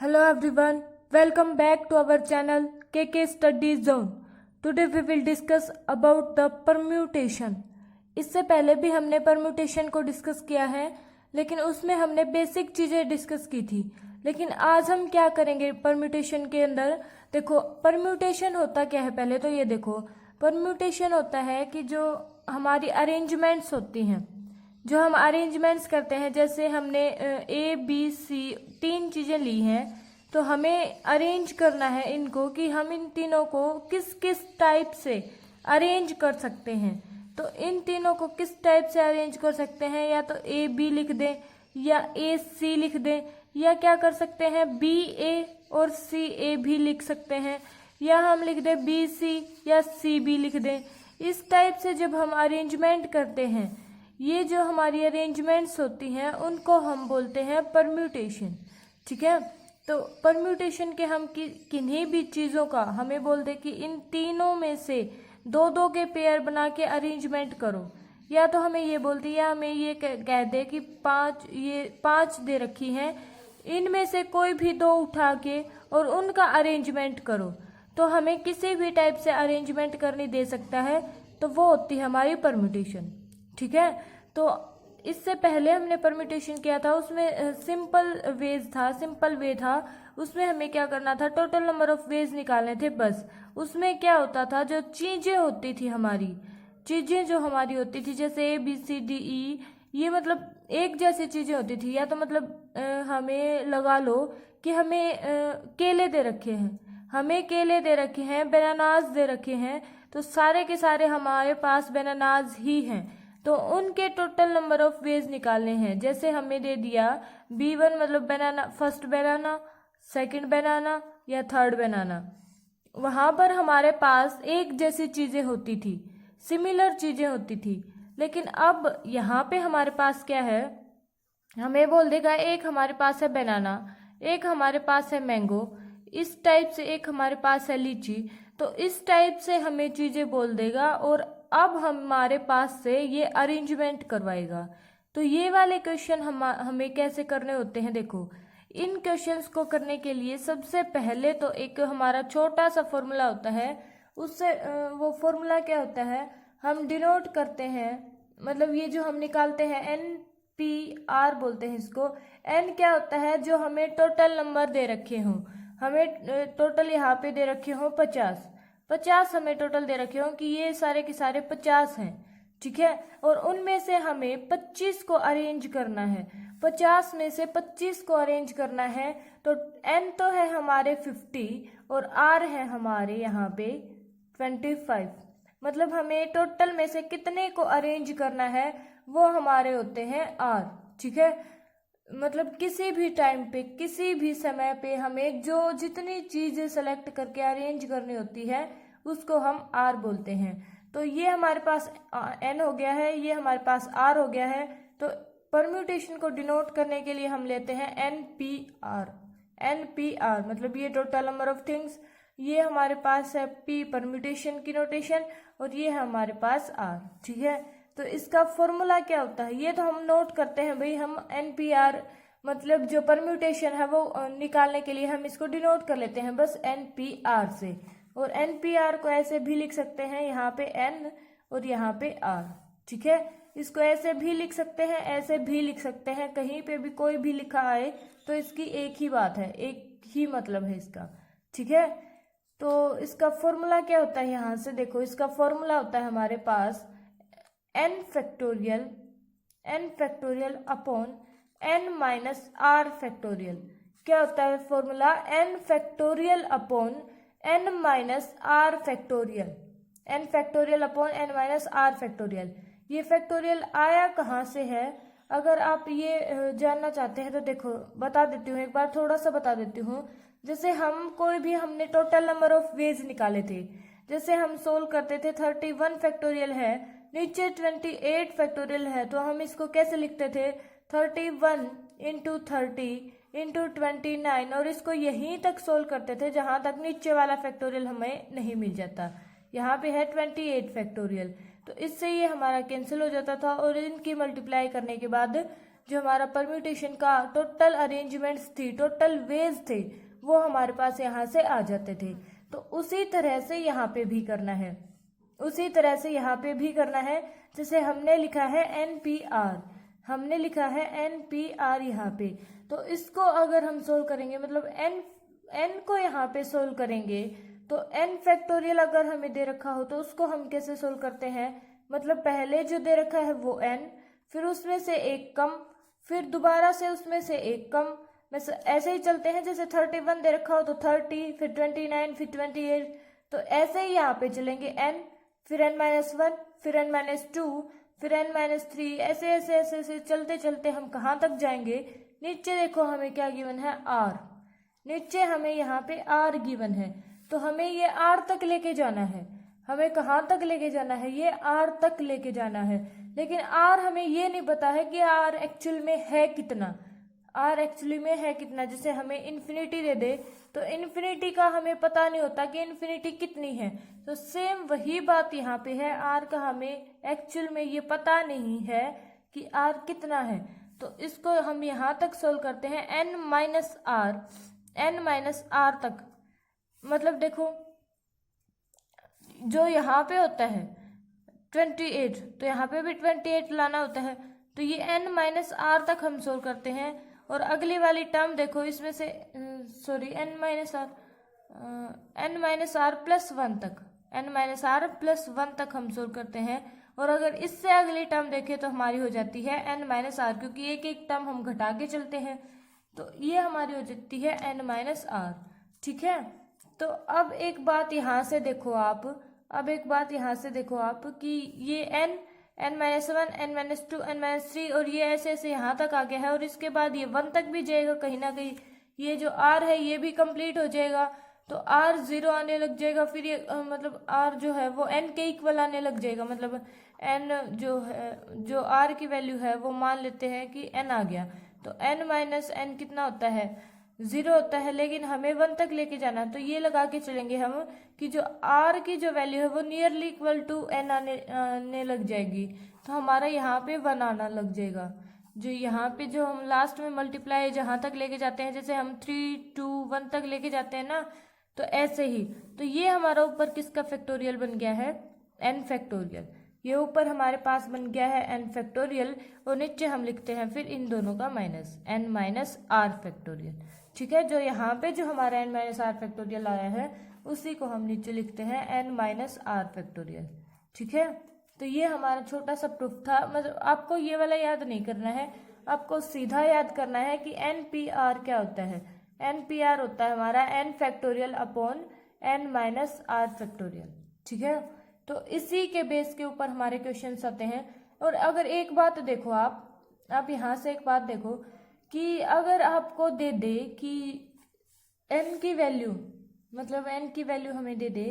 Hello everyone, welcome back to our channel KK Study Zone. Today we will discuss about the permutation. इससे पहले भी हमने permutation को discuss किया है, लेकिन उसमें हमने बेसिक चीज़ें डिस्कस की थी. लेकिन आज हम क्या करेंगे परम्यूटेशन के अंदर. देखो परम्यूटेशन होता क्या है, पहले तो ये देखो. परम्यूटेशन होता है कि जो हमारी अरेंजमेंट्स होती हैं, जो हम अरेंजमेंट्स करते हैं, जैसे हमने ए बी सी तीन चीज़ें ली हैं, तो हमें अरेंज करना है इनको कि हम इन तीनों को किस किस टाइप से अरेंज कर सकते हैं. तो इन तीनों को किस टाइप से अरेंज कर सकते हैं, या तो ए बी लिख दें या ए सी लिख दें, या क्या कर सकते हैं बी ए और सी ए भी लिख सकते हैं, या हम लिख दें बी सी या सी बी लिख दें. इस टाइप से जब हम अरेंजमेंट करते हैं, ये जो हमारी अरेंजमेंट्स होती हैं उनको हम बोलते हैं परम्यूटेशन. ठीक है, तो परम्यूटेशन के हम किन्हीं भी चीज़ों का हमें बोल दे कि इन तीनों में से दो दो के पेयर बना के अरेंजमेंट करो, या तो हमें ये बोल दे, या हमें ये कह दे कि पांच दे रखी हैं, इनमें से कोई भी दो उठा के और उनका अरेंजमेंट करो, तो हमें किसी भी टाइप से अरेंजमेंट करनी दे सकता है. तो वो होती है हमारी परम्यूटेशन. ठीक है, तो इससे पहले हमने परम्यूटेशन किया था, उसमें सिंपल वे था. उसमें हमें क्या करना था, टोटल नंबर ऑफ वेज निकालने थे बस. उसमें क्या होता था, जो चीज़ें होती थी हमारी, चीज़ें जो हमारी होती थी, जैसे A B C D E, ये मतलब एक जैसी चीज़ें होती थी. या तो मतलब हमें लगा लो कि हमें केले दे रखे हैं, बनानास दे रखे हैं, तो सारे के सारे हमारे पास बनानास ही हैं. तो उनके टोटल नंबर ऑफ वेज निकालने हैं. जैसे हमें दे दिया B1 मतलब बनाना, फर्स्ट बनाना, सेकंड बनाना या थर्ड बनाना. वहाँ पर हमारे पास एक जैसी चीज़ें होती थी, सिमिलर चीज़ें होती थी. लेकिन अब यहाँ पे हमारे पास क्या है, हमें बोल देगा एक हमारे पास है बनाना, एक हमारे पास है मैंगो, इस टाइप से एक हमारे पास है लीची. तो इस टाइप से हमें चीज़ें बोल देगा और अब हमारे पास से ये अरेंजमेंट करवाएगा. तो ये वाले क्वेश्चन हमें कैसे करने होते हैं, देखो. इन क्वेश्चंस को करने के लिए सबसे पहले तो एक हमारा छोटा सा फॉर्मूला होता है. उससे वो फॉर्मूला क्या होता है, हम डिनोट करते हैं, मतलब ये जो हम निकालते हैं NPR बोलते हैं इसको. N क्या होता है, जो हमें टोटल नंबर दे रखे हों. हमें टोटल यहाँ पे दे रखे हों 50 हमें टोटल दे रखे हों कि ये सारे के सारे 50 हैं. ठीक है, और उनमें से हमें 25 को अरेंज करना है. 50 में से 25 को अरेंज करना है. तो N तो है हमारे 50 और R है हमारे यहाँ पे 25. मतलब हमें टोटल में से कितने को अरेंज करना है, वो हमारे होते हैं R. ठीक है, मतलब किसी भी टाइम पे, किसी भी समय पे हमें जो जितनी चीज़ें सेलेक्ट करके अरेंज करनी होती है उसको हम R बोलते हैं. तो ये हमारे पास N हो गया है, ये हमारे पास R हो गया है. तो परम्यूटेशन को डिनोट करने के लिए हम लेते हैं NPR मतलब ये टोटल नंबर ऑफ थिंग्स. ये हमारे पास है P परम्यूटेशन की नोटेशन, और ये है हमारे पास R. ठीक है, तो इसका फॉर्मूला क्या होता है, ये तो हम नोट करते हैं भाई. हम NPR मतलब जो परम्यूटेशन है वो निकालने के लिए हम इसको डिनोट कर लेते हैं बस NPR से. और NPR को ऐसे भी लिख सकते हैं, यहाँ पे N और यहाँ पे R. ठीक है, इसको ऐसे भी लिख सकते हैं, ऐसे भी लिख सकते हैं, कहीं पे भी कोई भी लिखा आए तो इसकी एक ही बात है, एक ही मतलब है इसका. ठीक है, तो इसका फॉर्मूला क्या होता है, यहाँ से देखो. इसका फॉर्मूला होता है हमारे पास n factorial upon n minus r factorial. क्या होता है formula, n factorial upon n minus r factorial. n factorial upon n minus r factorial. ये फैक्टोरियल आया कहाँ से है, अगर आप ये जानना चाहते हैं तो देखो बता देती हूँ, एक बार थोड़ा सा बता देती हूँ. जैसे हमने टोटल नंबर ऑफ वेज निकाले थे, जैसे हम सोल्व करते थे 31 फैक्टोरियल है, नीचे 28 फैक्टोरियल है, तो हम इसको कैसे लिखते थे 31 इंटू 30 इंटू 29, और इसको यहीं तक सोल्व करते थे जहाँ तक नीचे वाला फैक्टोरियल हमें नहीं मिल जाता. यहाँ पे है 28 फैक्टोरियल, तो इससे ये हमारा कैंसिल हो जाता था, और इनकी मल्टीप्लाई करने के बाद जो हमारा परम्यूटेशन का टोटल अरेंजमेंट्स थी, टोटल वेज थे, वो हमारे पास यहाँ से आ जाते थे। तो उसी तरह से यहाँ पे भी करना है, उसी तरह से यहाँ पे भी करना है। जैसे हमने लिखा है NPR, हमने लिखा है NPR यहाँ पे, तो इसको अगर हम सोल्व करेंगे, मतलब n को यहाँ पे सोल्व करेंगे, तो n फैक्टोरियल अगर हमें दे रखा हो तो उसको हम कैसे सोल्व करते हैं, मतलब पहले जो दे रखा है वो n, फिर उसमें से एक कम, फिर दोबारा से उसमें से एक कम, बस ऐसे ही चलते हैं। जैसे 31 दे रखा हो तो 30, फिर 29, फिर 28, तो ऐसे ही यहाँ पे चलेंगे n, फिर n-1, फिर n-2, फिर n-3, ऐसे ऐसे ऐसे ऐसे चलते चलते हम कहाँ तक जाएंगे। नीचे देखो हमें क्या गिवन है, r, नीचे हमें यहाँ पे r गिवन है, तो हमें ये r तक लेके जाना है। हमें कहाँ तक लेके जाना है, ये r तक लेके जाना है। लेकिन r हमें ये नहीं पता है कि r एक्चुअल में है कितना, r एक्चुअली में है कितना। जैसे हमें इन्फिनिटी दे दे तो इन्फिनिटी का हमें पता नहीं होता कि इन्फिनिटी कितनी है, तो सेम वही बात यहाँ पे है, r का हमें एक्चुअल में ये पता नहीं है कि r कितना है। तो इसको हम यहाँ तक सोल्व करते हैं, n-r तक। मतलब देखो जो यहाँ पे होता है 28, तो यहाँ पे भी 28 लाना होता है, तो ये n-r तक हम सोल्व करते हैं। और अगली वाली टर्म देखो, इसमें से सॉरी n-r+1 तक, n-r+1 तक हम सोल्व करते हैं। और अगर इससे अगली टर्म देखें तो हमारी हो जाती है n-r, क्योंकि एक एक टर्म हम घटा के चलते हैं, तो ये हमारी हो जाती है n-r। ठीक है, तो अब एक बात यहाँ से देखो आप, अब एक बात यहाँ से देखो आप कि ये n-1, n-2, n-3 और ये ऐसे ऐसे यहाँ तक आ गया है, और इसके बाद ये 1 तक भी जाएगा कहीं ना कहीं, ये जो r है ये भी कंप्लीट हो जाएगा, तो r 0 आने लग जाएगा। फिर ये मतलब r जो है वो n के इक्वल आने लग जाएगा, मतलब n जो है, जो r की वैल्यू है वो मान लेते हैं कि n आ गया, तो n-n कितना होता है, 0 होता है। लेकिन हमें 1 तक लेके जाना, तो ये लगा के चलेंगे हम कि जो r की जो वैल्यू है वो नियरली इक्वल टू n आने लग जाएगी, तो हमारा यहाँ पे 1 आना लग जाएगा। जो यहाँ पे जो हम लास्ट में मल्टीप्लाई जहाँ तक लेके जाते हैं, जैसे हम 3, 2, 1 तक लेके जाते हैं ना, तो ऐसे ही, तो ये हमारा ऊपर किसका फैक्टोरियल बन गया है, n फैक्टोरियल। ये ऊपर हमारे पास बन गया है n फैक्टोरियल, और नीचे हम लिखते हैं फिर इन दोनों का माइनस, n-r फैक्टोरियल। ठीक है, जो यहाँ पे जो हमारा n-r फैक्टोरियल आया है उसी को हम नीचे लिखते हैं n-r फैक्टोरियल। ठीक है, तो ये हमारा छोटा सा प्रूफ था। मतलब आपको ये वाला याद नहीं करना है, आपको सीधा याद करना है कि NPR क्या होता है। NPR होता है हमारा n factorial upon n-r factorial. ठीक है, तो इसी के बेस के ऊपर हमारे क्वेश्चंस आते हैं। और अगर एक बात देखो आप यहाँ से एक बात देखो कि अगर आपको दे दे कि n की वैल्यू, मतलब n की वैल्यू हमें दे दे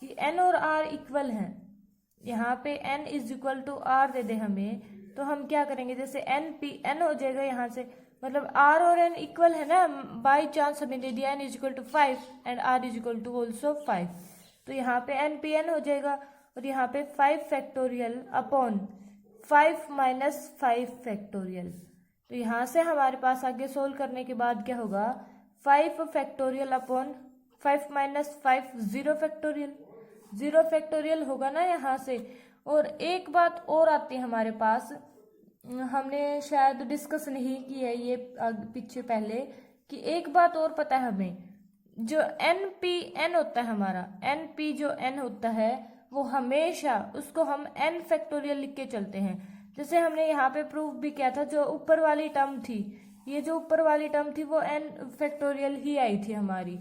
कि n और r इक्वल हैं, यहाँ पे n is equal to r दे दे हमें, तो हम क्या करेंगे, जैसे n हो जाएगा यहाँ से, मतलब r और n इक्वल है ना, बाई चांस हमें दे दिया n is equal to 5 and r is equal to also 5, तो यहाँ पे n हो जाएगा, और यहाँ पे 5 फैक्टोरियल अपॉन 5 माइनस 5 फैक्टोरियल। तो यहाँ से हमारे पास आगे सोल्व करने के बाद क्या होगा, 5 factorial upon 5 minus 5, 0 factorial, 0 factorial होगा ना यहाँ से। और एक बात और आती है हमारे पास, हमने शायद डिस्कस नहीं की है ये पीछे पहले, कि एक बात और पता है हमें, जो n होता है हमारा, np जो n होता है वो हमेशा उसको हम n फैक्टोरियल लिख के चलते हैं। जैसे हमने यहाँ पे प्रूफ भी किया था, जो ऊपर वाली टर्म थी, ये जो ऊपर वाली टर्म थी वो n फैक्टोरियल ही आई थी हमारी,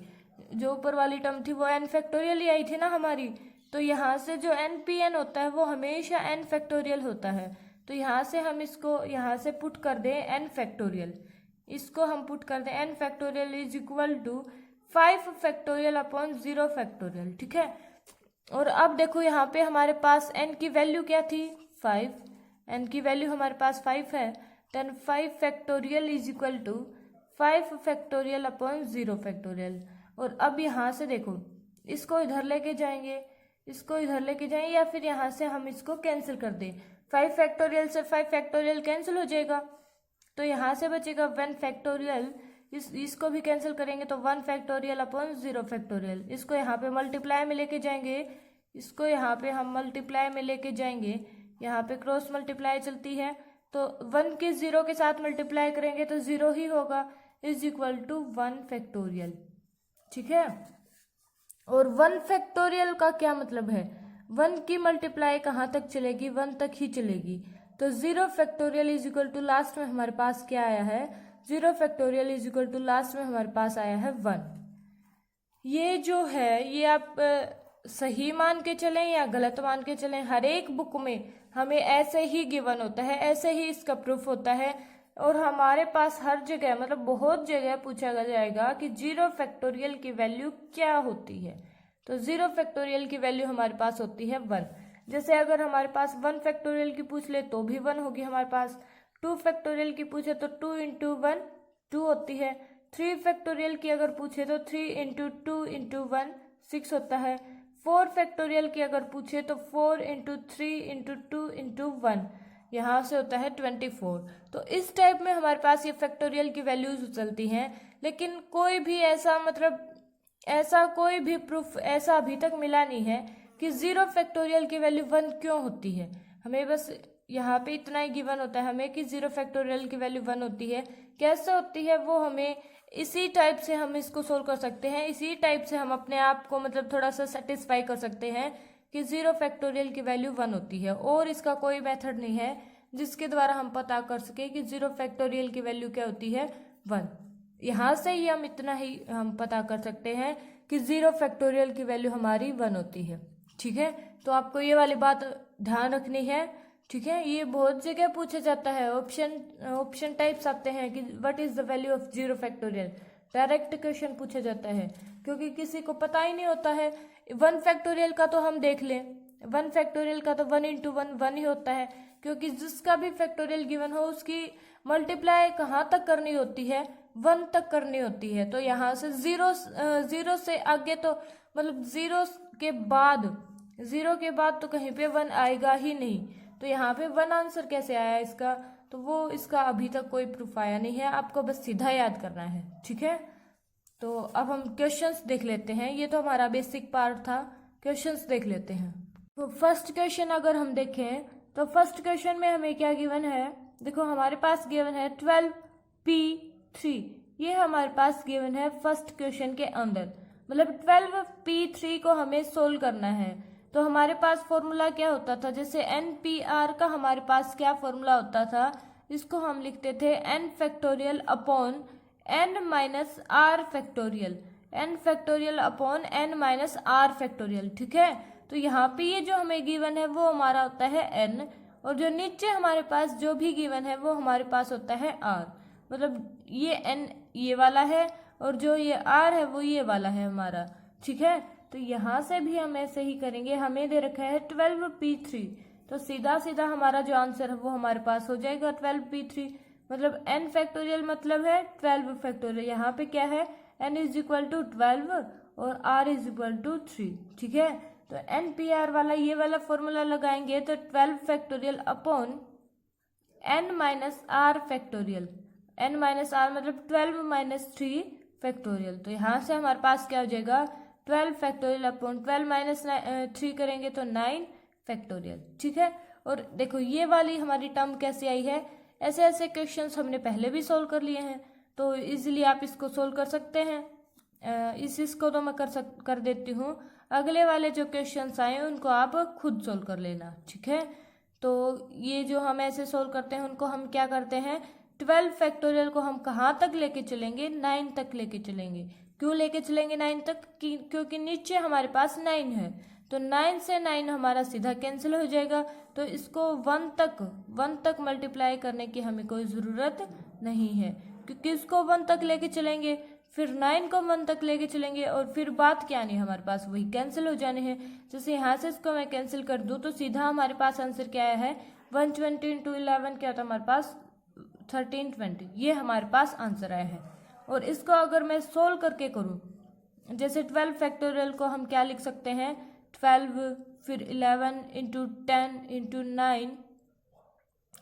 जो ऊपर वाली टर्म थी वो n फैक्टोरियल ही आई थी ना हमारी। तो यहाँ से जो npn होता है वो हमेशा n फैक्टोरियल होता है, तो यहाँ से हम इसको यहाँ से पुट कर दें n फैक्टोरियल, इसको हम पुट कर दें n factorial is equal to 5 factorial upon 0 factorial. ठीक है, और अब देखो यहाँ पे हमारे पास n की वैल्यू क्या थी, 5, n की वैल्यू हमारे पास 5 है, then 5 factorial is equal to 5 factorial upon 0 factorial. और अब यहाँ से देखो, इसको इधर लेके जाएंगे, इसको इधर लेके जाएंगे, या फिर यहाँ से हम इसको कैंसिल कर दें, 5 फैक्टोरियल से 5 फैक्टोरियल कैंसिल हो जाएगा, तो यहाँ से बचेगा 1 फैक्टोरियल, इसको भी कैंसिल करेंगे तो 1 फैक्टोरियल अपॉन 0 फैक्टोरियल। इसको यहाँ पे मल्टीप्लाई में लेके जाएंगे, इसको यहाँ पे हम मल्टीप्लाई में लेके जाएंगे, यहाँ पे क्रॉस मल्टीप्लाई चलती है, तो 1 के 0 के साथ मल्टीप्लाई करेंगे तो 0 ही होगा, इज इक्वल टू 1 फैक्टोरियल। ठीक है, और 1 फैक्टोरियल का क्या मतलब है, 1 की मल्टीप्लाई कहाँ तक चलेगी, 1 तक ही चलेगी। तो 0 factorial is equal to last में हमारे पास क्या आया है, 0 factorial is equal to last में हमारे पास आया है 1। ये जो है ये आप सही मान के चलें या गलत मान के चलें, हर एक बुक में हमें ऐसे ही गिवन होता है, ऐसे ही इसका प्रूफ होता है। और हमारे पास हर जगह मतलब बहुत जगह पूछा जाएगा कि 0 फैक्टोरियल की वैल्यू क्या होती है। तो 0 फैक्टोरियल की वैल्यू हमारे पास होती है 1। जैसे अगर हमारे पास 1 फैक्टोरियल की पूछ ले तो भी 1 होगी हमारे पास, 2 फैक्टोरियल की पूछे तो 2 इंटू 1 2 होती है, 3 फैक्टोरियल की अगर पूछे तो 3 इंटू 2 इंटू 1 6 होता है, 4 फैक्टोरियल की अगर पूछे तो 4 इंटू 3 इंटू 2 इंटू 1 यहाँ से होता है 24। तो इस टाइप में हमारे पास ये फैक्टोरियल की वैल्यूज चलती हैं, लेकिन कोई भी ऐसा मतलब ऐसा कोई भी प्रूफ ऐसा अभी तक मिला नहीं है कि 0 फैक्टोरियल की वैल्यू 1 क्यों होती है। हमें बस यहाँ पे इतना ही गिवन होता है हमें कि 0 फैक्टोरियल की वैल्यू 1 होती है। कैसे होती है वो हमें इसी टाइप से हम इसको सोल्व कर सकते हैं, इसी टाइप से हम अपने आप को मतलब थोड़ा सा सेटिस्फाई कर सकते हैं कि 0 फैक्टोरियल की वैल्यू 1 होती है। और इसका कोई मेथड नहीं है जिसके द्वारा हम पता कर सके कि 0 फैक्टोरियल की वैल्यू क्या होती है 1। यहाँ से ही हम इतना ही हम पता कर सकते हैं कि 0 फैक्टोरियल की वैल्यू हमारी 1 होती है। ठीक है, तो आपको ये वाली बात ध्यान रखनी है। ठीक है, ये बहुत जगह पूछा जाता है, ऑप्शन टाइप्स आते हैं कि what is the value of 0 factorial, direct question पूछा जाता है क्योंकि किसी को पता ही नहीं होता है। 1 फैक्टोरियल का तो हम देख लें, 1 फैक्टोरियल का तो 1 इंटू 1 1 ही होता है, क्योंकि जिसका भी फैक्टोरियल गिवन हो उसकी मल्टीप्लाई कहाँ तक करनी होती है 1 तक करनी होती है। तो यहाँ से 0 से आगे तो मतलब 0 के बाद तो कहीं पे 1 आएगा ही नहीं। तो यहाँ पे 1 आंसर कैसे आया इसका, तो वो इसका अभी तक कोई प्रूफ आया नहीं है, आपको बस सीधा याद करना है। ठीक है, तो अब हम क्वेश्चंस देख लेते हैं। ये तो हमारा बेसिक पार्ट था, क्वेश्चंस देख लेते हैं। तो फर्स्ट क्वेश्चन अगर हम देखें तो फर्स्ट क्वेश्चन में हमें क्या गिवन है, देखो हमारे पास गिवन है 12p3, ये हमारे पास गिवन है फर्स्ट क्वेश्चन के अंदर। मतलब 12p3 को हमें सोल्व करना है। तो हमारे पास फॉर्मूला क्या होता था, जैसे NPR का हमारे पास क्या फॉर्मूला होता था, इसको हम लिखते थे n factorial upon n minus r factorial, n factorial upon n minus r factorial. ठीक है, तो यहाँ पे ये जो हमें गिवन है वो हमारा होता है n, और जो नीचे हमारे पास जो भी गिवन है वो हमारे पास होता है r। मतलब ये n ये वाला है और जो ये r है वो ये वाला है हमारा। ठीक है, तो यहाँ से भी हम ऐसे ही करेंगे। हमें दे रखा है 12p3, तो सीधा सीधा हमारा जो आंसर है वो हमारे पास हो जाएगा 12p3। मतलब n फैक्टोरियल मतलब है 12 फैक्टोरियल। यहाँ पे क्या है, n इज इक्वल टू 12 और r इज इक्वल टू 3। ठीक है, तो NPR वाला ये वाला फॉर्मूला लगाएंगे तो 12 factorial upon n minus r factorial, n minus r मतलब 12 माइनस 3 फैक्टोरियल। तो यहाँ से हमारे पास क्या हो जाएगा 12 फैक्टोरियल अपॉन 12 माइनस 3 करेंगे तो 9 फैक्टोरियल। ठीक है, और देखो ये वाली हमारी टर्म कैसे आई है, ऐसे ऐसे क्वेश्चंस हमने पहले भी सोल्व कर लिए हैं, तो इजीली आप इसको सोल्व कर सकते हैं। इसको तो मैं कर देती हूँ, अगले वाले जो क्वेश्चंस आए उनको आप खुद सोल्व कर लेना। ठीक है, तो ये जो हम ऐसे सोल्व करते हैं उनको हम क्या करते हैं, 12 फैक्टोरियल को हम कहाँ तक लेके चलेंगे, 9 तक लेके चलेंगे। क्यों लेके चलेंगे 9 तक, क्योंकि नीचे हमारे पास 9 है, तो 9 से 9 हमारा सीधा कैंसिल हो जाएगा। तो इसको 1 तक मल्टीप्लाई करने की हमें कोई ज़रूरत नहीं है, क्योंकि इसको 1 तक लेके चलेंगे, फिर 9 को 1 तक लेके चलेंगे और फिर बात क्या नहीं हमारे पास वही कैंसिल हो जाने हैं। जैसे यहाँ से इसको मैं कैंसिल कर दूँ तो सीधा हमारे पास आंसर क्या आया है, 120 इंटू 11 क्या था हमारे पास 1320, ये हमारे पास आंसर आया है। और इसको अगर मैं सोल्व करके करूँ, जैसे 12 फैक्टोरियल को हम क्या लिख सकते हैं, 12 फिर 11 इंटू 10 इंटू 9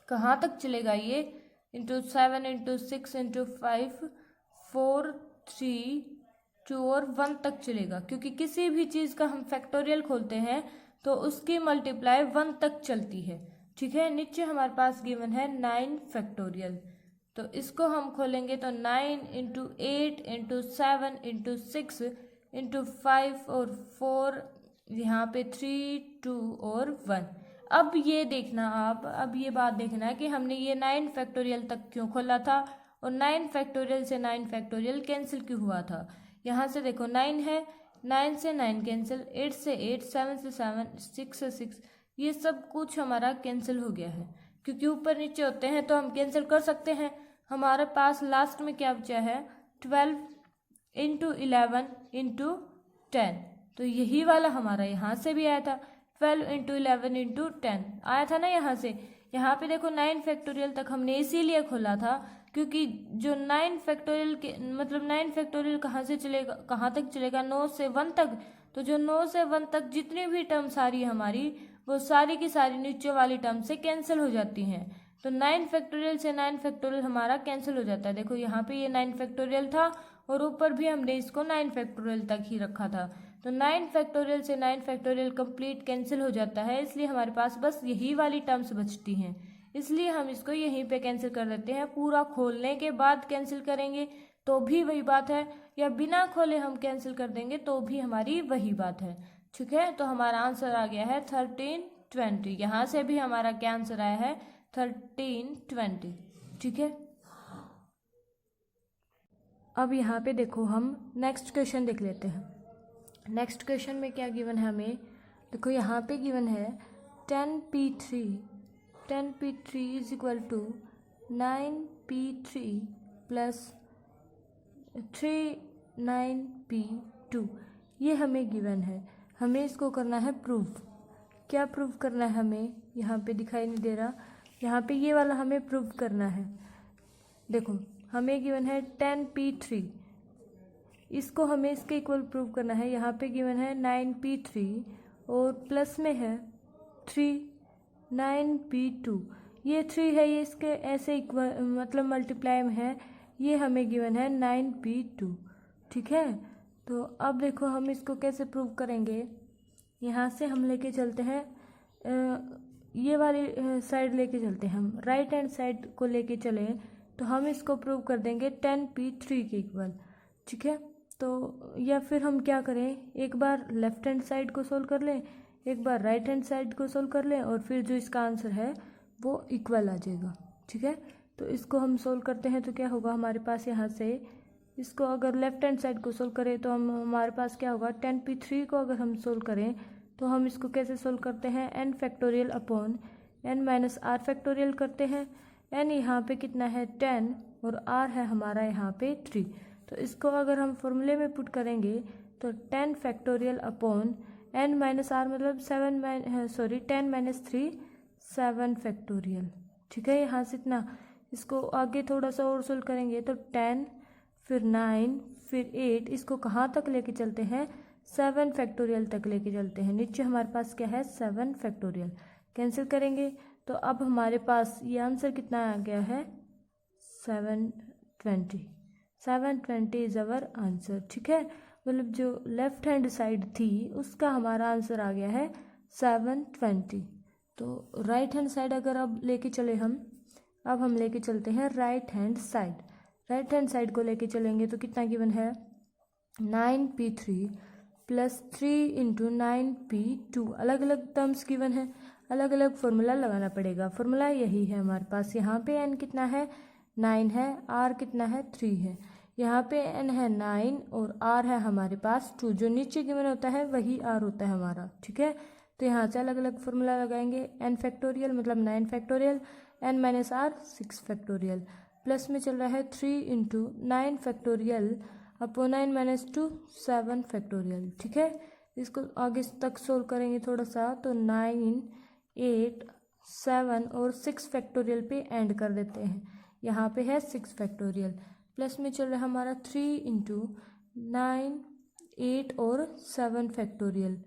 कहाँ तक चलेगा ये इंटू 7 इंटू 6 इंटू 5 4 3 2 और 1 तक चलेगा, क्योंकि किसी भी चीज़ का हम फैक्टोरियल खोलते हैं तो उसकी मल्टीप्लाई 1 तक चलती है। ठीक है, नीचे हमारे पास गिवन है 9 फैक्टोरियल, तो इसको हम खोलेंगे तो 9 इंटू 8 इंटू 7 इंटू 6 इंटू 5 और 4, यहाँ पे 3 2 और 1। अब ये देखना आप, अब ये बात देखना है कि हमने ये 9 फैक्टोरियल तक क्यों खोला था और 9 फैक्टोरियल से 9 फैक्टोरियल कैंसिल क्यों हुआ था। यहाँ से देखो 9 है, 9 से 9 कैंसिल, 8 से 8, 7 से 7, 6 से 6, ये सब कुछ हमारा कैंसिल हो गया है। क्योंकि ऊपर नीचे होते हैं तो हम कैंसिल कर सकते हैं। हमारे पास लास्ट में क्या बचा है, 12 इंटू 11 इंटू 10, तो यही वाला हमारा यहाँ से भी आया था, 12 इंटू 11 इंटू 10 आया था ना यहाँ से। यहाँ पे देखो 9 फैक्टोरियल तक हमने इसीलिए खोला था क्योंकि जो 9 फैक्टोरियल के मतलब 9 फैक्टोरियल कहाँ से चलेगा, कहाँ तक चलेगा, 9 से 1 तक। तो जो 9 से 1 तक जितनी भी टर्म सारी हमारी, वो सारी की सारी नीचे वाली टर्म से कैंसिल हो जाती हैं। तो 9 फैक्टोरियल से 9 फैक्टोरियल हमारा कैंसिल हो जाता है। देखो यहाँ पे ये 9 फैक्टोरियल था और ऊपर भी हमने इसको 9 फैक्टोरियल तक ही रखा था, तो 9 फैक्टोरियल से 9 फैक्टोरियल कंप्लीट कैंसिल हो जाता है, इसलिए हमारे पास बस यही वाली टर्म्स बचती हैं। इसलिए हम इसको यहीं पे कैंसिल कर देते हैं। पूरा खोलने के बाद कैंसिल करेंगे तो भी वही बात है, या बिना खोले हम कैंसिल कर देंगे तो भी हमारी वही बात है। ठीक है, तो हमारा आंसर आ गया है 1320। यहाँ से भी हमारा क्या आंसर आया है, 1320। ठीक है, अब यहाँ पे देखो हम नेक्स्ट क्वेश्चन देख लेते हैं। नेक्स्ट क्वेश्चन में क्या गिवन है हमें, देखो यहाँ पे गिवन है 10p3 is equal to 9p3 plus 39p2, ये हमें गिवन है। हमें इसको करना है प्रूफ। क्या प्रूफ करना है हमें, यहाँ पे दिखाई नहीं दे रहा, यहाँ पे ये वाला हमें प्रूफ करना है। देखो हमें गिवन है 10p3, इसको हमें इसके इक्वल प्रूव करना है। यहाँ पे गिवन है 9p3 और प्लस में है 9p2, ये 3 है, ये इसके ऐसे इक्वल मतलब मल्टीप्लाई में है, ये हमें गिवन है 9p2। ठीक है, तो अब देखो हम इसको कैसे प्रूव करेंगे। यहाँ से हम लेके चलते हैं, ये वाली साइड लेके चलते हैं, हम राइट हैंड साइड को लेके चले तो हम इसको प्रूव कर देंगे 10p3 के इक्वल। ठीक है, तो या फिर हम क्या करें, एक बार लेफ्ट हैंड साइड को सोल्व कर लें, एक बार राइट हैंड साइड को सोल्व कर लें, और फिर जो इसका आंसर है वो इक्वल आ जाएगा। ठीक है, तो इसको हम सोल्व करते हैं तो क्या होगा हमारे पास, यहाँ से इसको अगर लेफ्ट हैंड साइड को सोल्व करें तो हमारे पास क्या होगा, 10p3 को अगर हम सोल्व करें तो हम इसको कैसे सोल्व करते हैं, n factorial upon n minus r factorial करते हैं। n यहाँ पे कितना है 10 और r है हमारा यहाँ पे 3, तो इसको अगर हम फॉर्मूले में पुट करेंगे तो 10 factorial upon n minus r मतलब 10 माइनस 3 7 फैक्टोरियल। ठीक है, यहाँ से इतना, इसको आगे थोड़ा सा और सोल्व करेंगे तो 10 फिर 9 फिर 8, इसको कहाँ तक लेके चलते हैं, 7 फैक्टोरियल तक लेके चलते हैं। नीचे हमारे पास क्या है 7 फैक्टोरियल, कैंसिल करेंगे तो अब हमारे पास ये आंसर कितना आ गया है 720 इज अवर आंसर। ठीक है, मतलब जो लेफ्ट हैंड साइड थी उसका हमारा आंसर आ गया है 720। तो राइट हैंड साइड अगर अब लेके चले अब हम लेके चलते हैं right hand side. Right hand side को लेके चलेंगे तो कितना गिवन है 9p3 प्लस 3 इंटू 9p2, अलग अलग टर्म्स गिवन है, अलग अलग फॉर्मूला लगाना पड़ेगा। फॉर्मूला यही है हमारे पास, यहाँ पे n कितना है 9 है, r कितना है 3 है, यहाँ पे n है 9 और r है हमारे पास 2, जो नीचे गिवन होता है वही r होता है हमारा। ठीक है, तो यहाँ से अलग अलग फॉर्मूला लगाएंगे, n फैक्टोरियल मतलब 9 factorial, n minus r 6 factorial, plus में चल रहा है 3 into 9 factorial upon 9 minus 2 7 factorial. ठीक है, इसको आगे तक सोल्व करेंगे थोड़ा सा तो 9 8 7 और 6 फैक्टोरियल पे एंड कर देते हैं, यहाँ पे है 6 फैक्टोरियल, प्लस में चल रहा है हमारा 3 इंटू 9 8 और 7 फैक्टोरियल,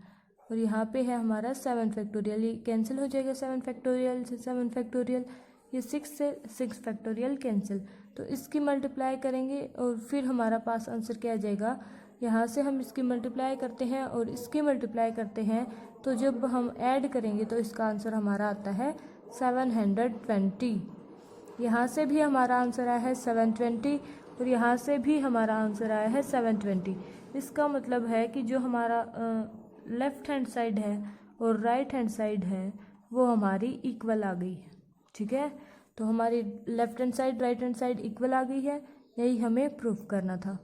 और यहाँ पे है हमारा 7 फैक्टोरियल, ये कैंसिल हो जाएगा 7 फैक्टोरियल से 7 फैक्टोरियल, ये 6 से 6 फैक्टोरियल कैंसिल, तो इसकी मल्टीप्लाई करेंगे और फिर हमारा पास आंसर क्या आ जाएगा। यहाँ से हम इसकी मल्टीप्लाई करते हैं और इसकी मल्टीप्लाई करते हैं, तो जब हम ऐड करेंगे तो इसका आंसर हमारा आता है 720। यहाँ से भी हमारा आंसर आया है 720 और यहाँ से भी हमारा आंसर आया है 720। इसका मतलब है कि जो हमारा लेफ़्ट हैंड साइड है और राइट हैंड साइड है वो हमारी इक्वल आ गई है। ठीक है, तो हमारी left hand side right hand side equal आ गई है, यही हमें प्रूफ करना था।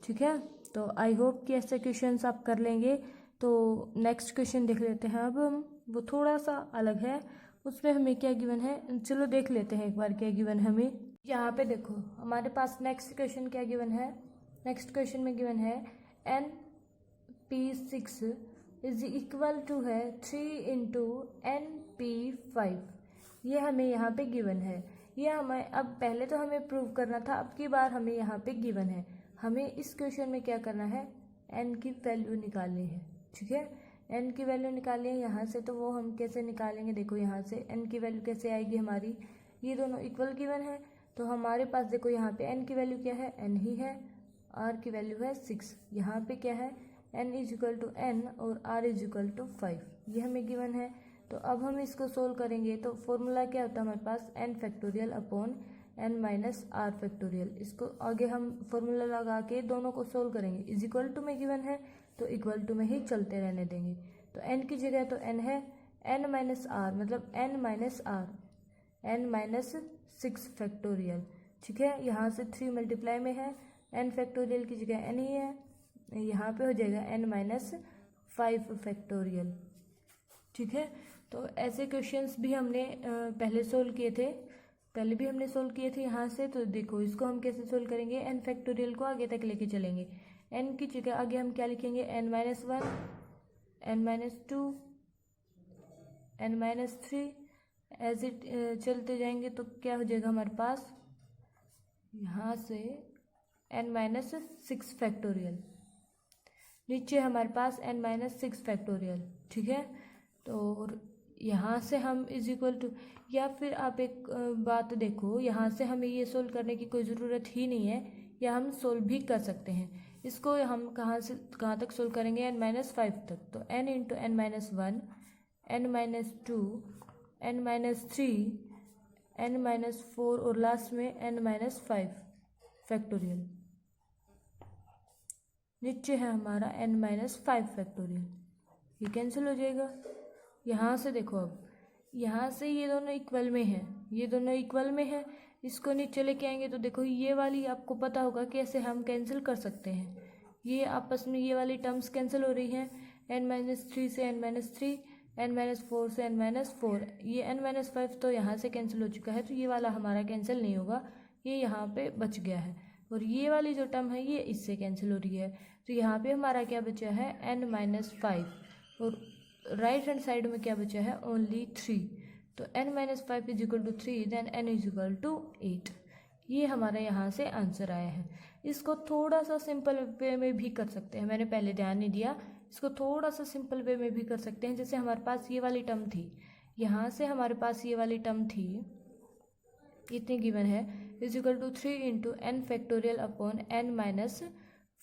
ठीक है, तो आई होप कि ऐसे क्वेश्चंस आप कर लेंगे। तो नेक्स्ट क्वेश्चन देख लेते हैं अब हम, वो थोड़ा सा अलग है, उसमें हमें क्या गिवन है, चलो देख लेते हैं एक बार क्या गिवन है हमें। यहाँ पे देखो हमारे पास नेक्स्ट क्वेश्चन क्या गिवन है। नेक्स्ट क्वेश्चन में गिवन है NP6 इज इक्वल टू है 3 × NP5। ये हमें यहाँ पे गिवन है। ये हमें अब पहले तो हमें प्रूव करना था, अब की बार हमें यहाँ पे गिवन है। हमें इस क्वेश्चन में क्या करना है, n की वैल्यू निकालनी है। ठीक है, n की वैल्यू निकालनी है यहाँ से, तो वो हम कैसे निकालेंगे, देखो यहाँ से n की वैल्यू कैसे आएगी हमारी, ये दोनों इक्वल गिवन है, तो हमारे पास देखो यहाँ पे n की वैल्यू क्या है, n ही है, r की वैल्यू है 6, यहाँ पे क्या है n = n और r = 5, ये हमें गिवन है। तो अब हम इसको सोल्व करेंगे तो फॉर्मूला क्या होता है हमारे पास, n factorial upon n minus r factorial. इसको आगे हम फॉर्मूला लगा के दोनों को सोल्व करेंगे, इज इक्वल टू में गिवन है तो इक्वल टू में ही चलते रहने देंगे। तो n की जगह तो n है, n माइनस r मतलब n minus r, n minus 6 factorial. ठीक है, यहाँ से 3 मल्टीप्लाई में है, n फैक्टोरियल की जगह n ही है, यहाँ पे हो जाएगा n माइनस 5 फैक्टोरियल। ठीक है, तो ऐसे क्वेश्चंस भी हमने पहले सोल्व किए थे, पहले भी हमने सोल्व किए थे यहाँ से। तो देखो इसको हम कैसे सोल्व करेंगे, n फैक्टोरियल को आगे तक लेके चलेंगे। n की जगह आगे हम क्या लिखेंगे, n minus 1, n minus 2, n minus 3, as it चलते जाएंगे तो क्या हो जाएगा हमारे पास, यहाँ से n माइनस 6 फैक्टोरियल, नीचे हमारे पास n माइनस 6 फैक्टोरियल। ठीक है, तो यहाँ से हम इज इक्वल टू, या फिर आप एक बात देखो, यहाँ से हमें ये सोल्व करने की कोई ज़रूरत ही नहीं है, या हम सोल्व भी कर सकते हैं। इसको हम कहाँ से कहाँ तक सोल्व करेंगे, n माइनस 5 तक, तो n × n minus 1, n minus 2, n minus 3, n minus 4 और लास्ट में n माइनस 5 फैक्टोरियल। नीचे है हमारा n माइनस 5 फैक्टोरियल, ये कैंसिल हो जाएगा। यहाँ से देखो अब यहाँ से ये दोनों इक्वल में है, ये दोनों इक्वल में है, इसको नीचे लेके आएंगे तो देखो ये वाली आपको पता होगा कैसे हम कैंसिल कर सकते हैं। ये आपस में ये वाली टर्म्स कैंसिल हो रही हैं, n माइनस 3 से n माइनस 3, n माइनस 4 से n माइनस 4, ये n माइनस 5 तो यहाँ से कैंसिल हो चुका है, तो ये वाला हमारा कैंसिल नहीं होगा, ये यहाँ पे बच गया है। और ये वाली जो टर्म है ये इससे कैंसिल हो रही है, तो यहाँ पे हमारा क्या बचा है, n माइनस 5, और राइट हैंड साइड में क्या बचा है, ओनली 3, तो n माइनस 5 = 3, देन n = 8। ये हमारा यहाँ से आंसर आया है। इसको थोड़ा सा सिंपल वे में भी कर सकते हैं, मैंने पहले ध्यान नहीं दिया, इसको थोड़ा सा सिंपल वे में भी कर सकते हैं। जैसे हमारे पास ये वाली टर्म थी, यहाँ से हमारे पास ये वाली टर्म थी, इतनी गिवन है, is equal to 3 × n factorial upon n minus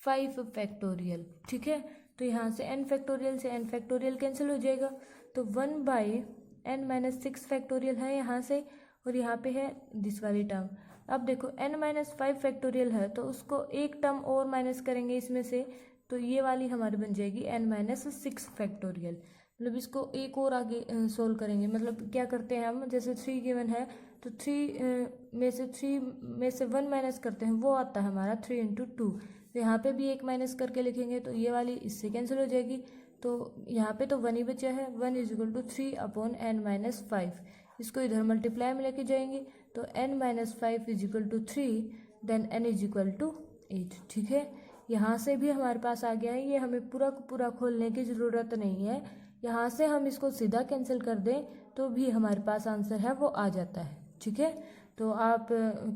5 factorial. ठीक है, तो यहाँ से n फैक्टोरियल से n फैक्टोरियल कैंसिल हो जाएगा, तो 1/n माइनस 6 फैक्टोरियल है यहाँ से, और यहाँ पे है दिस वाली टर्म। अब देखो n माइनस 5 फैक्टोरियल है, तो उसको एक टर्म और माइनस करेंगे इसमें से, तो ये वाली हमारी बन जाएगी n माइनस 6 फैक्टोरियल। मतलब इसको एक और आगे सोल्व करेंगे, मतलब क्या करते हैं हम, जैसे 3 गिवन है तो 3 में से 1 माइनस करते हैं, वो आता है हमारा 3 × 2, तो यहाँ पे भी एक माइनस करके लिखेंगे तो ये वाली इससे कैंसिल हो जाएगी, तो यहाँ पे तो 1 ही बचा है, 1 = 3 अपॉन n माइनस 5। इसको इधर मल्टीप्लाई में लेके जाएंगे तो n माइनस 5 = 3, देन n = 8। ठीक है, यहाँ से भी हमारे पास आ गया है, ये हमें पूरा पूरा खोलने की ज़रूरत नहीं है, यहाँ से हम इसको सीधा कैंसिल कर दें तो भी हमारे पास आंसर है वो आ जाता है। ठीक है, तो आप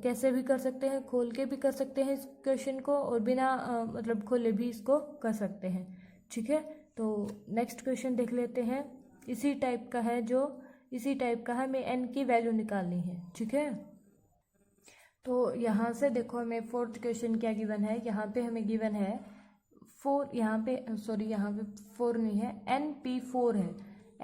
कैसे भी कर सकते हैं, खोल के भी कर सकते हैं इस क्वेश्चन को, और बिना मतलब खोले भी इसको कर सकते हैं। ठीक है, तो नेक्स्ट क्वेश्चन देख लेते हैं, इसी टाइप का है जो इसी टाइप का हमें n की वैल्यू निकालनी है। ठीक है, तो यहाँ से देखो हमें फोर्थ क्वेश्चन क्या गिवन है। यहाँ पे हमें गिवन है 4, यहाँ पे 4 नहीं है, NP4 है,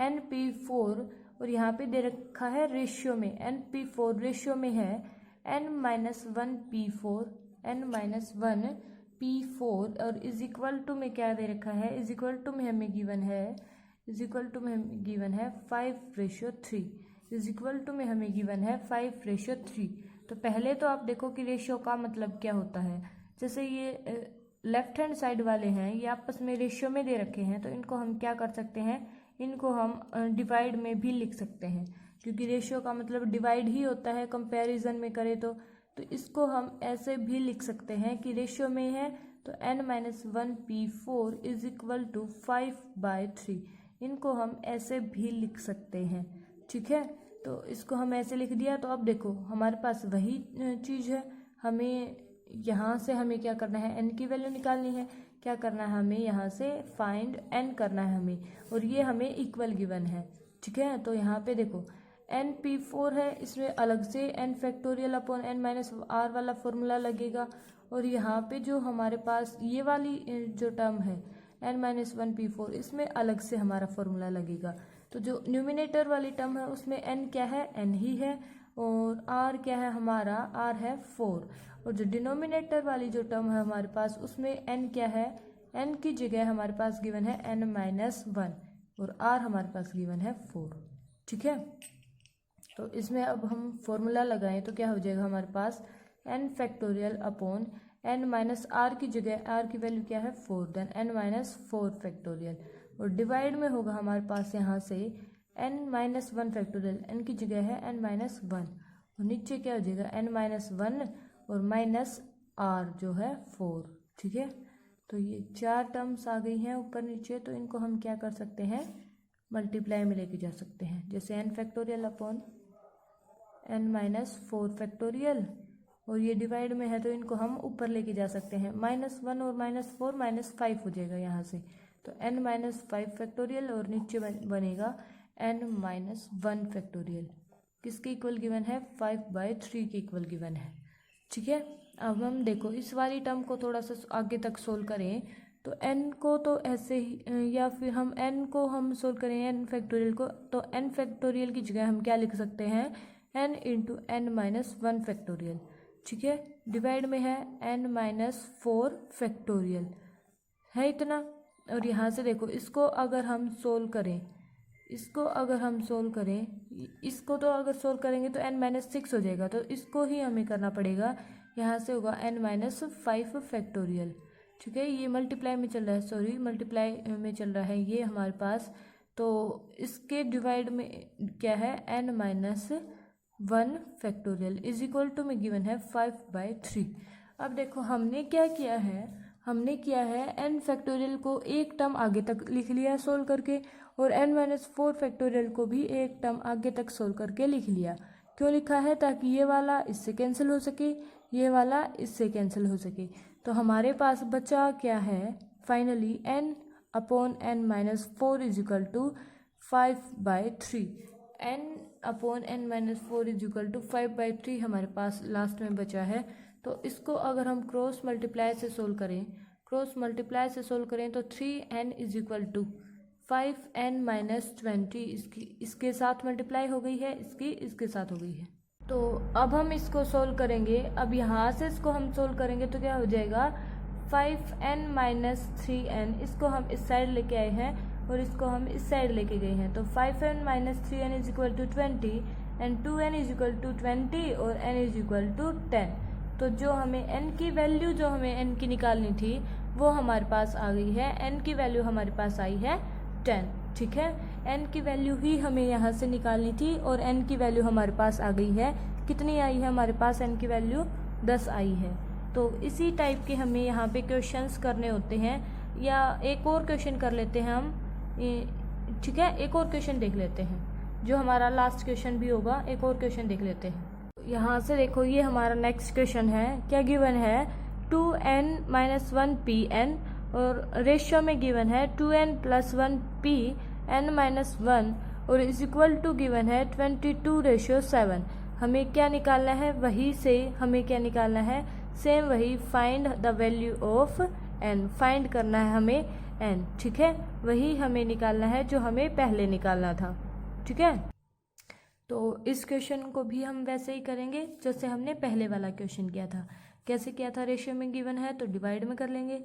NP4, और यहाँ पे दे रखा है रेशियो में, NP4 रेशियो में है n-1p4, n-1p4, और इज इक्वल टू में क्या दे रखा है, इज इक्वल टू में हमें गिवन है 5:3, इज इक्वल टू में हमें गिवन है 5:3। तो पहले तो आप देखो कि रेशियो का मतलब क्या होता है। जैसे ये लेफ्ट हैंड साइड वाले हैं, ये आपस में रेशियो में दे रखे हैं, तो इनको हम क्या कर सकते हैं, इनको हम डिवाइड में भी लिख सकते हैं, क्योंकि रेशियो का मतलब डिवाइड ही होता है कंपैरिजन में करें तो इसको हम ऐसे भी लिख सकते हैं कि रेशियो में है तो n-1p4 इज इक्वल टू 5/3, इनको हम ऐसे भी लिख सकते हैं। ठीक है, तो इसको हम ऐसे लिख दिया। तो अब देखो हमारे पास वही चीज़ है, हमें यहाँ से हमें क्या करना है, n की वैल्यू निकालनी है। क्या करना है, हमें यहाँ से फाइंड n करना है हमें, और ये हमें इक्वल गिवन है। ठीक है, तो यहाँ पे देखो NP4 है, इसमें अलग से n⁻n-r वाला फॉर्मूला लगेगा, और यहाँ पे जो हमारे पास ये वाली जो टर्म है n-1p4, इसमें अलग से हमारा फॉर्मूला लगेगा। तो जो न्यूमिनेटर वाली टर्म है उसमें n क्या है, n ही है, और r क्या है हमारा, r है 4, और जो डिनोमिनेटर वाली जो टर्म है हमारे पास उसमें n क्या है, n की जगह हमारे पास गिवन है n-1, और r हमारे पास गिवन है 4। ठीक है, तो इसमें अब हम फॉर्मूला लगाएं तो क्या हो जाएगा हमारे पास n⁻⁴ अपॉन n-r की जगह r की वैल्यू क्या है 4, देन n-4 और डिवाइड में होगा हमारे पास यहाँ से n-1 n की जगह है n-1, और नीचे क्या हो जाएगा n-1 और माइनस r जो है 4। ठीक है, तो ये 4 टर्म्स आ गई हैं ऊपर नीचे, तो इनको हम क्या कर सकते हैं, मल्टीप्लाई में लेके जा सकते हैं। जैसे n⁻⁴ अपॉन n-4, और ये डिवाइड में है तो इनको हम ऊपर लेके जा सकते हैं, -1 और -4 -5 हो जाएगा यहाँ से, तो n-5 और नीचे बनेगा n-1, किसके इक्वल गिवन है, 5/3 के इक्वल गिवन है। ठीक है, अब हम देखो इस वाली टर्म को थोड़ा सा आगे तक सोल्व करें, तो n को तो ऐसे ही, या फिर हम n को हम सोल्व करें n⁻⁴ को, तो n⁻⁴ की जगह हम क्या लिख सकते हैं, n × n-1। ठीक है, डिवाइड में है n-4 है इतना, और यहाँ से देखो इसको अगर हम सोल्व करें, इसको तो अगर सोल्व करेंगे तो n-6 हो जाएगा, तो इसको ही हमें करना पड़ेगा, यहाँ से होगा n-5। ठीक है, ये मल्टीप्लाई में चल रहा है, मल्टीप्लाई में चल रहा है ये हमारे पास, तो इसके डिवाइड में क्या है n-1 इज इक्वल टू में गिवन है 5/3। अब देखो हमने क्या किया है, n⁻⁴ को एक टर्म आगे तक लिख लिया सोल्व करके, और n-4 को भी एक टर्म आगे तक सोल्व करके लिख लिया। क्यों लिखा है, ताकि ये वाला इससे कैंसिल हो सके, ये वाला इससे कैंसिल हो सके। तो हमारे पास बचा क्या है, finally n/n-4 is equal to 5/3, n/n-4 is equal to 5/3 हमारे पास लास्ट में बचा है। तो इसको अगर हम क्रॉस मल्टीप्लाई से सोल्व करें तो 3n is equal to 5n-20, इसके साथ मल्टीप्लाई हो गई है, इसके साथ हो गई है। तो अब हम इसको सोल्व करेंगे, अब यहाँ से इसको हम सोल्व करेंगे तो क्या हो जाएगा 5n-3n, इसको हम इस साइड लेके आए हैं और इसको हम इस साइड लेके गए हैं, तो 5n-3n is equal to 20 and 2n is equal to 20 और n इज इक्वल टू 10। तो जो हमें n की वैल्यू जो हमें n की निकालनी थी वो हमारे पास आ गई है, n की वैल्यू हमारे पास आई है 10। ठीक है, n की वैल्यू ही हमें यहाँ से निकालनी थी और n की वैल्यू हमारे पास आ गई है, कितनी आई है हमारे पास, n की वैल्यू 10 आई है। तो इसी टाइप के हमें यहाँ पे क्वेश्चंस करने होते हैं, या एक और क्वेश्चन कर लेते हैं हम, ठीक है, एक और क्वेश्चन देख लेते हैं, जो हमारा लास्ट क्वेश्चन भी होगा, एक और क्वेश्चन देख लेते हैं। यहाँ से देखो ये हमारा नेक्स्ट क्वेश्चन है, क्या गिवन है 2n-1pn और रेशियो में गिवन है 2n + 1p n-1 और इज इक्वल टू गिवन है 22:7। हमें क्या निकालना है, वही से हमें क्या निकालना है, सेम वही, find the value of n, find करना है हमें n, ठीक है। वही हमें निकालना है जो हमें पहले निकालना था, ठीक है। तो इस क्वेश्चन को भी हम वैसे ही करेंगे जैसे हमने पहले वाला क्वेश्चन किया था। कैसे किया था, रेशियो में गिवन है तो डिवाइड में कर लेंगे,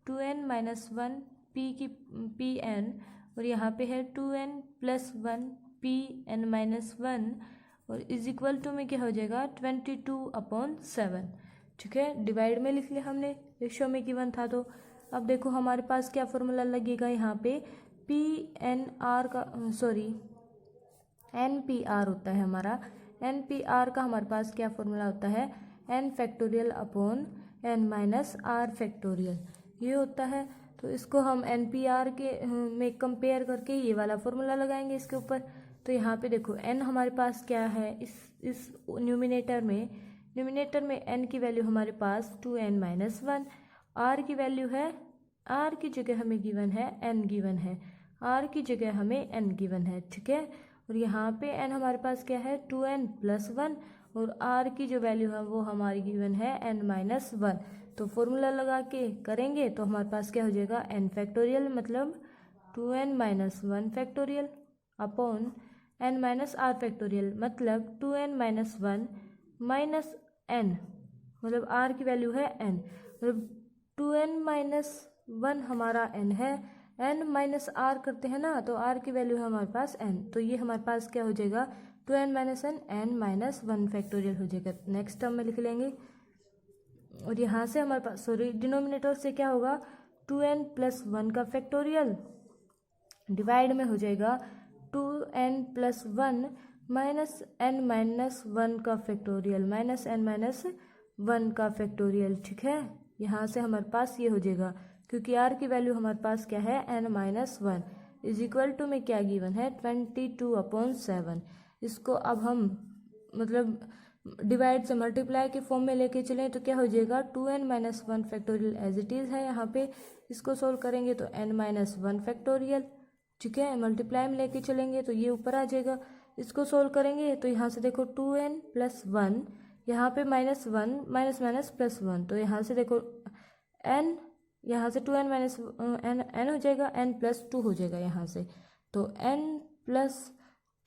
2n माइनस 1 पी एन, और यहाँ पे है 2n plus 1 P N minus 1, और इज इक्वल टू में क्या हो जाएगा 22/7, ठीक है। डिवाइड में लिख लिया हमने, रेशियो में गिवन था। तो अब देखो हमारे पास क्या फॉर्मूला लगेगा यहाँ पे, पी एन आर का, सॉरी एन पी आर होता है हमारा, एन पी आर का हमारे पास क्या फॉर्मूला होता है, n factorial upon n minus r factorial, ये होता है। तो इसको हम एन पी आर के में कंपेयर करके ये वाला फॉर्मूला लगाएंगे इसके ऊपर। तो यहाँ पे देखो एन हमारे पास क्या है, इस न्यूमिनेटर में एन की वैल्यू हमारे पास 2n माइनस 1, आर की वैल्यू है, आर की जगह हमें गिवन है एन गिवन है, आर की जगह हमें एन गिवन है, ठीक है। और यहाँ पे n हमारे पास क्या है 2n प्लस 1, और r की जो वैल्यू है वो हमारी गिवन है n माइनस 1। तो फॉर्मूला लगा के करेंगे तो हमारे पास क्या हो जाएगा n फैक्टोरियल, मतलब 2n minus 1 factorial upon n minus r factorial, मतलब 2n माइनस 1 माइनस n, मतलब r की वैल्यू है n, मतलब 2n माइनस 1 हमारा n है, n माइनस आर करते हैं ना तो r की वैल्यू है हमारे पास n, तो ये हमारे पास क्या हो जाएगा 2n minus n minus 1 factorial हो जाएगा। नेक्स्ट टर्म में लिख लेंगे, और यहाँ से हमारे पास सॉरी डिनोमिनेटर से क्या होगा 2n प्लस 1 का फैक्टोरियल डिवाइड में हो जाएगा 2n plus 1 minus n minus 1 का फैक्टोरियल, माइनस n माइनस 1 का फैक्टोरियल, ठीक है। यहाँ से हमारे पास ये हो जाएगा, क्योंकि r की वैल्यू हमारे पास क्या है n minus 1, is equal to में क्या गिवन है 22/7। इसको अब हम मतलब डिवाइड से मल्टीप्लाई के फॉर्म में लेके चलें तो क्या हो जाएगा 2n minus 1 factorial as it is है यहाँ पे, इसको सोल्व करेंगे तो n माइनस 1 फैक्टोरियल, ठीक है। मल्टीप्लाई में लेके चलेंगे तो ये ऊपर आ जाएगा, इसको सोल्व करेंगे तो यहाँ से देखो 2n प्लस 1, यहाँ पे माइनस 1 माइनस माइनस प्लस 1, तो यहाँ से देखो n, यहाँ से 2n माइनस n हो जाएगा, n प्लस 2 हो जाएगा यहाँ से, तो n प्लस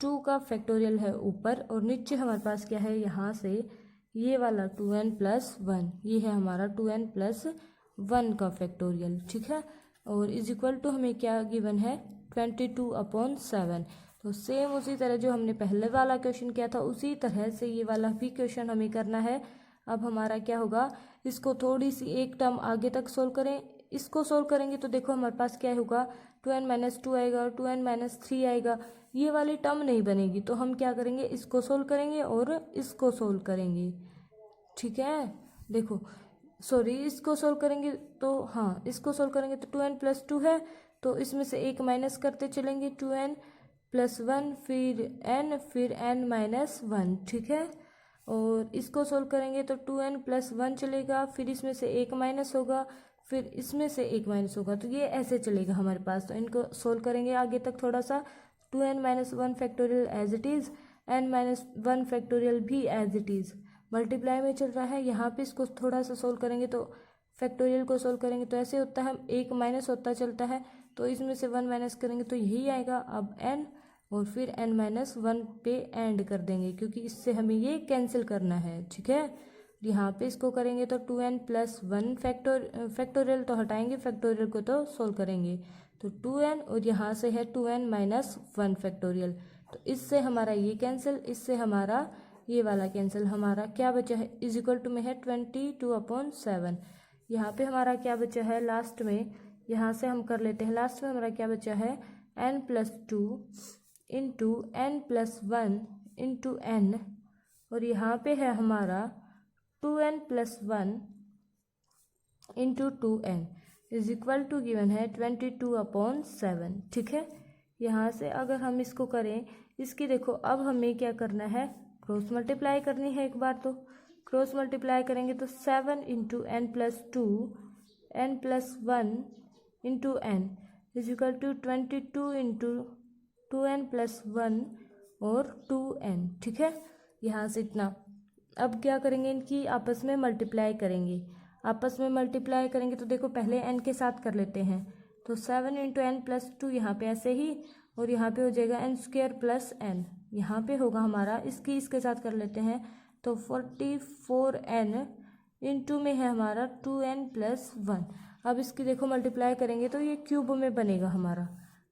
2 का फैक्टोरियल है ऊपर, और नीचे हमारे पास क्या है यहाँ से ये वाला 2n प्लस 1, ये है हमारा 2n प्लस 1 का फैक्टोरियल, ठीक है। और इज इक्वल टू हमें क्या गिवन है 22/7। तो सेम उसी तरह जो हमने पहले वाला क्वेश्चन किया था उसी तरह से ये वाला भी क्वेश्चन हमें करना है। अब हमारा क्या होगा, इसको थोड़ी सी एक टर्म आगे तक सोल्व करें, इसको सोल्व करेंगे तो देखो हमारे पास क्या होगा 2n माइनस 2 आएगा, 2n माइनस 3 आएगा, ये वाली टर्म नहीं बनेगी। तो हम क्या करेंगे, इसको सोल्व करेंगे और इसको सोल्व करेंगे, ठीक है। देखो सॉरी इसको सोल्व करेंगे तो हाँ, इसको सोल्व करेंगे तो 2n प्लस 2 है, तो इसमें से एक माइनस करते चलेंगे, 2n प्लस 1 फिर n माइनस 1, ठीक है। और इसको सोल्व करेंगे तो 2n प्लस 1 चलेगा, फिर इसमें से एक माइनस होगा, फिर इसमें से एक माइनस होगा, तो ये ऐसे चलेगा हमारे पास। तो इनको सोल्व करेंगे आगे तक थोड़ा सा, 2n minus 1 factorial as it is, n minus 1 factorial भी एज इट इज़, मल्टीप्लाई में चल रहा है। यहाँ पे इसको थोड़ा सा सोल्व करेंगे तो फैक्टोरियल को सोल्व करेंगे तो ऐसे होता है, एक माइनस होता चलता है, तो इसमें से 1 माइनस करेंगे तो यही आएगा। अब n और फिर n माइनस 1 पे एंड कर देंगे, क्योंकि इससे हमें ये कैंसिल करना है, ठीक है। यहाँ पे इसको करेंगे तो 2n प्लस 1 फैक्टोरियल तो हटाएंगे, फैक्टोरियल को तो सोल्व करेंगे, तो 2n और यहाँ से है 2n माइनस 1 फैक्टोरियल, तो इससे हमारा ये कैंसिल, इससे हमारा ये वाला कैंसिल, हमारा क्या बचा है इज इक्वल टू में है 22/7। यहाँ पे हमारा क्या बचा है लास्ट में, यहाँ से हम कर लेते हैं, लास्ट में हमारा क्या बचा है n plus 2 into n plus 1 into n, और यहाँ पे है हमारा 2n plus 1 into 2n is equal to given है 22/7, ठीक है। यहाँ से अगर हम इसको करें, इसकी देखो अब हमें क्या करना है, क्रॉस मल्टीप्लाई करनी है एक बार, तो क्रॉस मल्टीप्लाई करेंगे तो 7 into n plus 2 n plus 1 into n is equal to 22 into 2n plus 1 और 2n, ठीक है। यहाँ से इतना। अब क्या करेंगे, इनकी आपस में मल्टीप्लाई करेंगे। आपस में मल्टीप्लाई करेंगे तो देखो पहले n के साथ कर लेते हैं, तो 7 इंटू एन प्लस 2 यहाँ पे ऐसे ही, और यहाँ पे हो जाएगा n स्क्वायर प्लस n, यहाँ पे होगा हमारा, इसके साथ कर लेते हैं तो 44n इंटू में है हमारा 2n प्लस 1। अब इसकी देखो मल्टीप्लाई करेंगे तो ये क्यूब में बनेगा हमारा।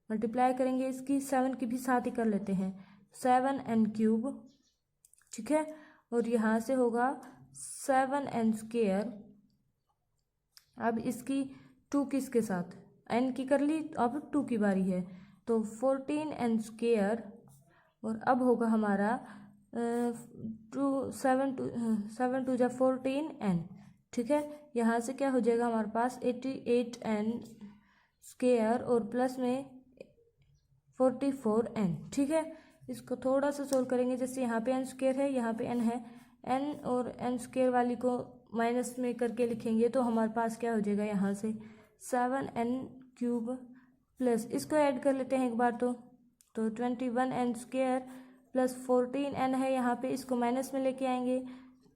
मल्टीप्लाई करेंगे इसकी 7 की भी साथ ही कर लेते हैं, 7n क्यूब, ठीक है। और यहाँ से होगा 7n स्क्वायर। अब इसकी 2 किसके साथ, n की कर ली, अब 2 की बारी है, तो 14n स्क्वायर। और अब होगा हमारा 7 टू जा 14n, ठीक है। यहाँ से क्या हो जाएगा हमारे पास 88n स्क्वायर और प्लस में 44n, ठीक है। इसको थोड़ा सा सोल्व करेंगे, जैसे यहाँ पे n स्क्वायर है, यहाँ पे n है, n और n स्क्वायर वाली को माइनस में करके लिखेंगे तो हमारे पास क्या हो जाएगा, यहाँ से 7n क्यूब प्लस इसको ऐड कर लेते हैं एक बार, तो 21n स्क्वायर प्लस 14n है यहाँ पे, इसको माइनस में लेके आएंगे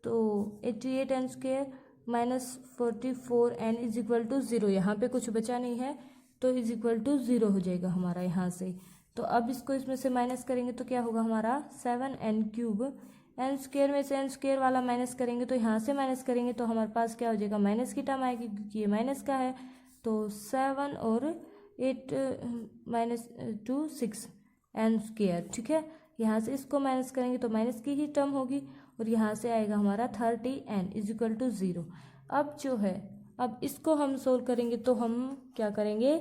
तो 88n square minus 44n is equal to 0। यहाँ पे कुछ बचा नहीं है तो इज इक्वल टू 0 हो जाएगा हमारा यहाँ से। तो अब इसको इसमें से माइनस करेंगे तो क्या होगा हमारा 7n क्यूब, n स्क्वायर में से n स्क्वायर वाला माइनस करेंगे तो यहाँ से माइनस करेंगे तो हमारे पास क्या हो जाएगा, माइनस की टर्म आएगी क्योंकि ये माइनस का है, तो 7 और 8 माइनस 2 6n स्क्वायर, ठीक है। यहाँ से इसको माइनस करेंगे तो माइनस की ही टर्म होगी और यहाँ से आएगा हमारा 30n इज इक्वल टू 0। अब जो है, अब इसको हम सोल्व करेंगे तो हम क्या करेंगे,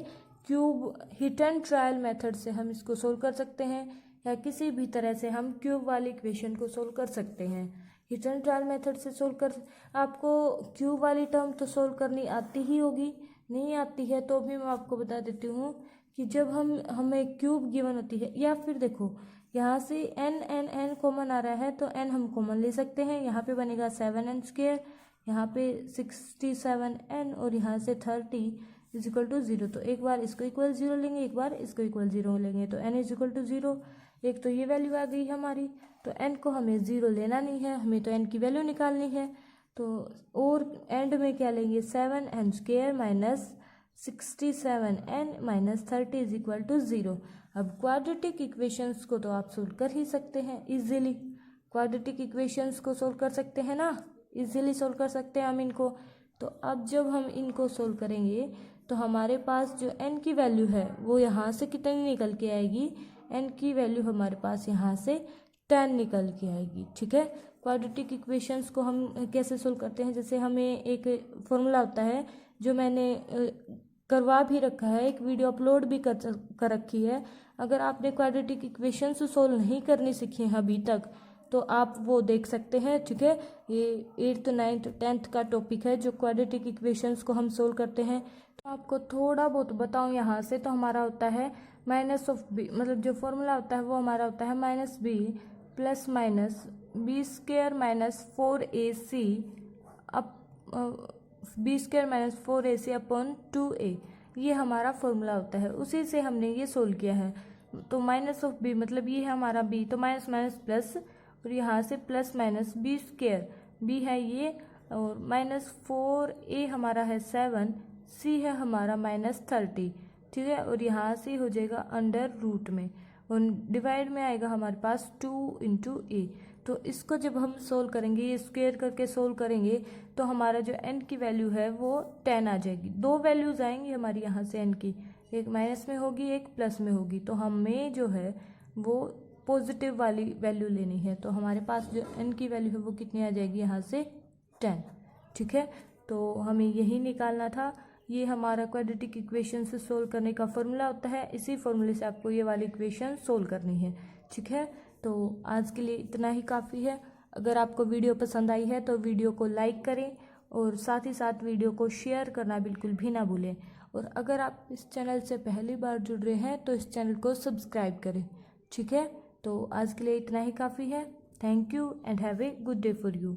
cube hit and trial method से हम इसको सोल्व कर सकते हैं, या किसी भी तरह से हम क्यूब वाली इक्वेशन को सोल्व कर सकते हैं। हिट एंड ट्रायल मेथड से सोल्व कर, आपको क्यूब वाली टर्म तो सोल्व करनी आती ही होगी, नहीं आती है तो भी मैं आपको बता देती हूँ कि जब हमें क्यूब गिवन होती है, या फिर देखो यहाँ से n कॉमन आ रहा है तो n हम कॉमन ले सकते हैं, यहाँ पे बनेगा 7n स्क्वायर, यहाँ पे 67n और यहाँ से 30 इज इक्वल टू 0। तो एक बार इसको इक्वल 0 लेंगे, एक बार इसको इक्वल 0 लेंगे, तो n इज इक्वल टू 0। एक तो ये वैल्यू आ गई हमारी, तो n को हमें 0 लेना नहीं है, हमें तो n की वैल्यू निकालनी है। तो और एंड में क्या लेंगे, 7n square minus 67n minus 30 is equal to 0। अब क्वाड्रेटिक इक्वेशंस को तो आप सोल्व कर ही सकते हैं इजीली, क्वाड्रेटिक इक्वेशंस को सोल्व कर सकते हैं ना, इजीली सोल्व कर सकते हैं हम इनको। तो अब जब हम इनको सोल्व करेंगे तो हमारे पास जो n की वैल्यू है वो यहाँ से कितनी निकल के आएगी, n की वैल्यू हमारे पास यहाँ से 10 निकल के आएगी, ठीक है। क्वाड्रेटिक इक्वेशंस को हम कैसे सोल्व करते हैं, जैसे हमें एक फॉर्मूला होता है जो मैंने करवा भी रखा है, एक वीडियो अपलोड भी कर रखी है। अगर आपने क्वाड्रेटिक इक्वेशंस सोल्व नहीं करनी सीखी हैं अभी तक तो आप वो देख सकते हैं, ठीक है। ये 8th 9th 10th का टॉपिक है जो क्वाड्रेटिक इक्वेशंस को हम सोल्व करते हैं। तो आपको थोड़ा बहुत बताऊं यहाँ से, तो हमारा होता है माइनस ऑफ बी, मतलब जो फॉर्मूला होता है वो हमारा होता है minus b plus minus b square minus 4ac up b square minus 4ac upon 2a, ये हमारा फॉर्मूला होता है, उसी से हमने ये सोल्व किया है। तो माइनस ऑफ बी मतलब ये है हमारा b, तो माइनस माइनस प्लस और यहाँ से plus minus b square, b है ये, और माइनस 4a हमारा है 7, c है हमारा माइनस 30, ठीक है। और यहाँ से हो जाएगा अंडर रूट में और डिवाइड में आएगा हमारे पास 2 इंटू ए। तो इसको जब हम सोल्व करेंगे, ये स्क्वायर करके सोल्व करेंगे तो हमारा जो n की वैल्यू है वो 10 आ जाएगी। दो वैल्यूज आएंगी हमारी यहाँ से n की, एक माइनस में होगी एक प्लस में होगी, तो हमें जो है वो पॉजिटिव वाली वैल्यू लेनी है। तो हमारे पास जो n की वैल्यू है वो कितनी आ जाएगी यहाँ से 10, ठीक है। तो हमें यही निकालना था, ये हमारा क्वाड्रेटिक इक्वेशन से सोल्व करने का फॉर्मूला होता है, इसी फॉर्मूले से आपको ये वाली इक्वेशन सोल्व करनी है, ठीक है। तो आज के लिए इतना ही काफ़ी है। अगर आपको वीडियो पसंद आई है तो वीडियो को लाइक करें और साथ ही साथ वीडियो को शेयर करना बिल्कुल भी ना भूलें। और अगर आप इस चैनल से पहली बार जुड़ रहे हैं तो इस चैनल को सब्सक्राइब करें, ठीक है। तो आज के लिए इतना ही काफ़ी है। Thank you and have a good day for you.